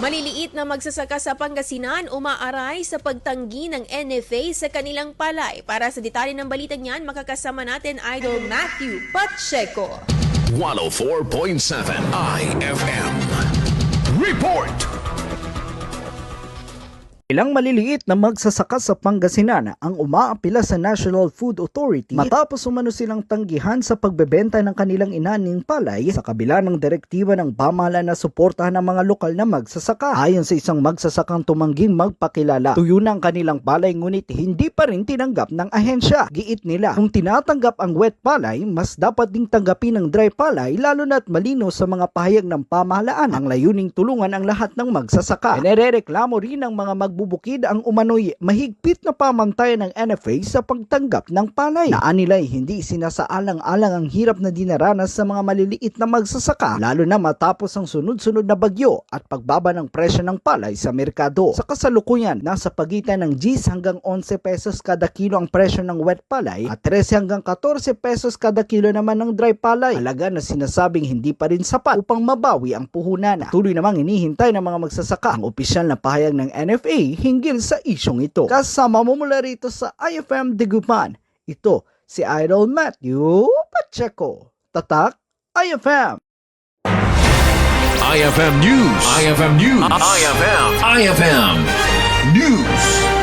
Maliliit na magsasaka sa Pangasinan umaaray sa pagtanggi ng NFA sa kanilang palay. Para sa detalye ng balitang yan, makakasama natin Idol Matthew Pacheco. 104.7 IFM. Report! Ilang maliliit na magsasaka sa Pangasinan ang umaapila sa National Food Authority matapos umano silang tanggihan sa pagbebenta ng kanilang inaning palay sa kabila ng direktiba ng pamahalaan na suportahan ng mga lokal na magsasaka. Ayon sa isang magsasakang tumangging magpakilala, tuyo na ang kanilang palay ngunit hindi pa rin tinanggap ng ahensya. Giit nila, kung tinatanggap ang wet palay, mas dapat ding tanggapin ang dry palay lalo na't malino sa mga pahayag ng pamahalaan ang layuning tulungan ang lahat ng magsasaka. Inirereklamo rin ng mga bubukid ang umano'y mahigpit na pamantayan ng NFA sa pagtanggap ng palay. Naan nila'y hindi sinasaalang-alang ang hirap na dinaranas sa mga maliliit na magsasaka, lalo na matapos ang sunod-sunod na bagyo at pagbaba ng presyo ng palay sa merkado. Sa kasalukuyan, nasa pagitan ng 10 hanggang 11 pesos kada kilo ang presyo ng wet palay at 13 hanggang 14 pesos kada kilo naman ng dry palay. Halaga na sinasabing hindi pa rin sapat upang mabawi ang puhunan. Tuloy namang hinihintay ng mga magsasaka ang opisyal na pahayag ng NFA hinggil sa isyong ito. Kasama mo mula rito sa IFM Dagupan, ito si Idol Matthew Pacheco. Tatak IFM. IFM News. IFM News. IFM News.